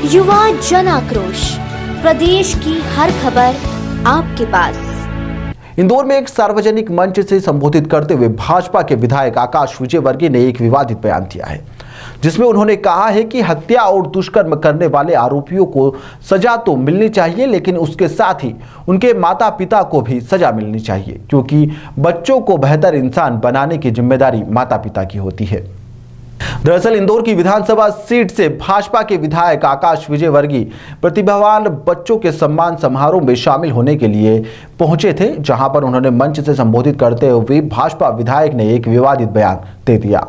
युवा जन आक्रोश, प्रदेश की हर खबर आपके पास। इंदौर में एक सार्वजनिक मंच से संबोधित करते हुए भाजपा के विधायक आकाश विजयवर्गीय ने एक विवादित बयान दिया है, जिसमें उन्होंने कहा है कि हत्या और दुष्कर्म करने वाले आरोपियों को सजा तो मिलनी चाहिए, लेकिन उसके साथ ही उनके माता पिता को भी सजा मिलनी चाहिए, क्योंकि बच्चों को बेहतर इंसान बनाने की जिम्मेदारी माता पिता की होती है। दरअसल इंदौर की विधानसभा सीट से भाजपा के विधायक आकाश विजयवर्गीय प्रतिभावान बच्चों के सम्मान समारोह में शामिल होने के लिए पहुंचे थे, जहां पर उन्होंने मंच से संबोधित करते हुए भाजपा विधायक ने एक विवादित बयान दे दिया।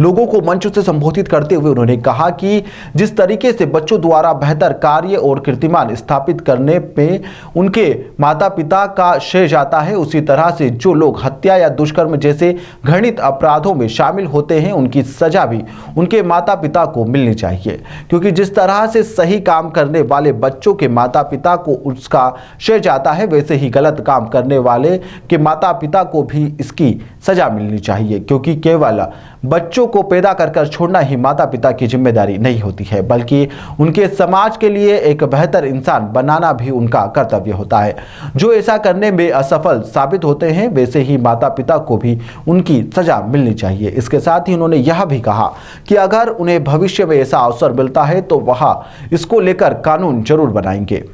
लोगों को मंच से संबोधित करते हुए उन्होंने कहा कि जिस तरीके से बच्चों द्वारा बेहतर कार्य और कीर्तिमान स्थापित करने में उनके माता पिता का श्रेय जाता है, उसी तरह से जो लोग हत्या या दुष्कर्म जैसे घृणित अपराधों में शामिल होते हैं, उनकी सजा भी उनके माता पिता को मिलनी चाहिए, क्योंकि जिस तरह से सही काम करने वाले बच्चों के माता पिता को उसका श्रेय जाता है, वैसे ही गलत काम करने वाले के माता पिता को भी इसकी सजा मिलनी चाहिए, क्योंकि केवल बच्चों को पैदा कर छोड़ना ही माता पिता की जिम्मेदारी नहीं होती है, बल्कि उनके समाज के लिए एक बेहतर इंसान बनाना भी उनका कर्तव्य होता है। जो ऐसा करने में असफल साबित होते हैं, वैसे ही माता पिता को भी उनकी सजा मिलनी चाहिए। इसके साथ ही उन्होंने यह भी कहा कि अगर उन्हें भविष्य में ऐसा अवसर मिलता है तो वह इसको लेकर कानून जरूर बनाएंगे।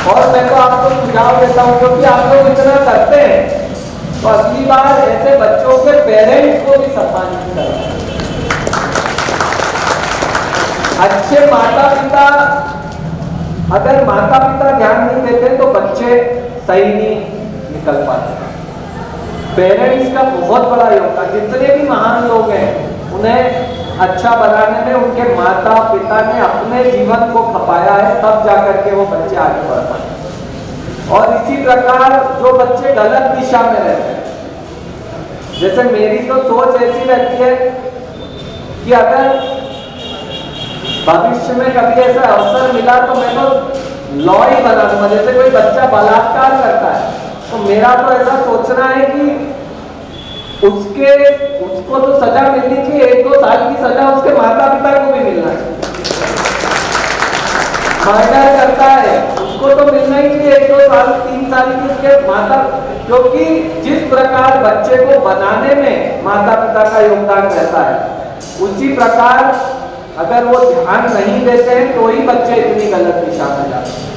और मैं तो आपको सुझाव देता हूँ, क्योंकि आप लोग इतना करते हैं तो अगली बार ऐसे बच्चों के पेरेंट्स को भी सम्मानित करें। अच्छे माता पिता, अगर माता पिता ध्यान नहीं देते तो बच्चे सही नहीं निकल पाते। पेरेंट्स का बहुत बड़ा योगदान, जितने भी महान लोग हैं उन्हें अच्छा बनाने में उनके माता पिता ने अपने जीवन को खपाया है, तब जाकर के वो बच्चे आगे बढ़ पाए। और इसी प्रकार जो बच्चे गलत दिशा में रहते हैं, जैसे मेरी तो सोच ऐसी रहती है कि अगर भविष्य में कभी ऐसा अवसर मिला तो मैं तो लॉ ही बना दूंगा। जैसे कोई बच्चा बलात्कार करता है तो मेरा तो ऐसा सोचना है कि उसको तो सजा मिलनी चाहिए, 1-2 साल की सजा उसके माता पिता को भी मिलना चाहिए। मर्डर करता है उसको तो मिलना ही चाहिए 1-2 साल 3 साल की उसके माता, क्योंकि जिस प्रकार बच्चे को बनाने में माता पिता का योगदान रहता है, उसी प्रकार अगर वो ध्यान नहीं देते हैं तो ही बच्चे इतनी गलत दिशा में जाते हैं।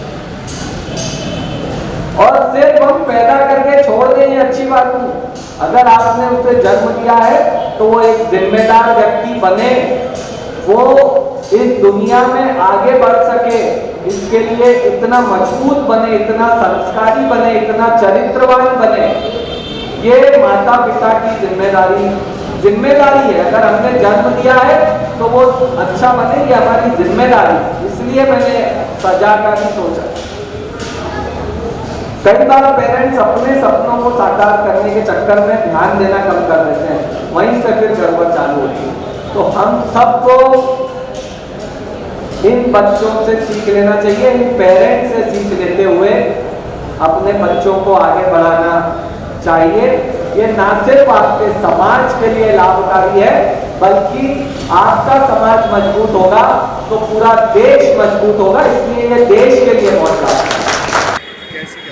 और सिर्फ हम पैदा करके छोड़ दें ये अच्छी बात नहीं। अगर आपने उसे जन्म दिया है तो वो एक जिम्मेदार व्यक्ति बने, वो इस दुनिया में आगे बढ़ सके, इसके लिए इतना मजबूत बने, इतना संस्कारी बने, इतना चरित्रवान बने, ये माता पिता की जिम्मेदारी है। अगर हमने जन्म दिया है तो वो अच्छा बने, ये हमारी जिम्मेदारी। इसलिए मैंने सजा का भी सोचा। कई बार पेरेंट्स अपने सपनों को साकार करने के चक्कर में ध्यान देना कम कर देते हैं, वहीं से फिर गड़बड़ चालू होती है। तो हम सबको इन बच्चों से सीख लेना चाहिए, इन पेरेंट्स से सीख लेते हुए अपने बच्चों को आगे बढ़ाना चाहिए। ये ना सिर्फ आपके समाज के लिए लाभकारी है, बल्कि आपका समाज मजबूत होगा तो पूरा देश मजबूत होगा, इसलिए ये देश के लिए बहुत लाभकारी है।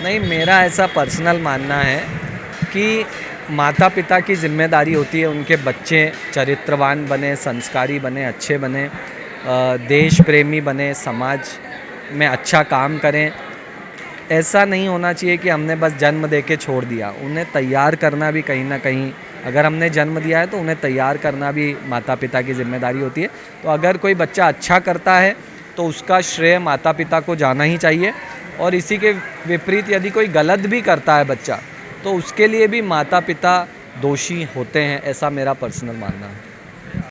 नहीं, मेरा ऐसा पर्सनल मानना है कि माता पिता की जिम्मेदारी होती है उनके बच्चे चरित्रवान बने, संस्कारी बने, अच्छे बने, देश प्रेमी बने, समाज में अच्छा काम करें। ऐसा नहीं होना चाहिए कि हमने बस जन्म दे के छोड़ दिया। उन्हें तैयार करना भी कहीं ना कहीं, अगर हमने जन्म दिया है तो उन्हें तैयार करना भी माता पिता की जिम्मेदारी होती है। तो अगर कोई बच्चा अच्छा करता है तो उसका श्रेय माता पिता को जाना ही चाहिए, और इसी के विपरीत यदि कोई गलत भी करता है बच्चा तो उसके लिए भी माता पिता दोषी होते हैं, ऐसा मेरा पर्सनल मानना है।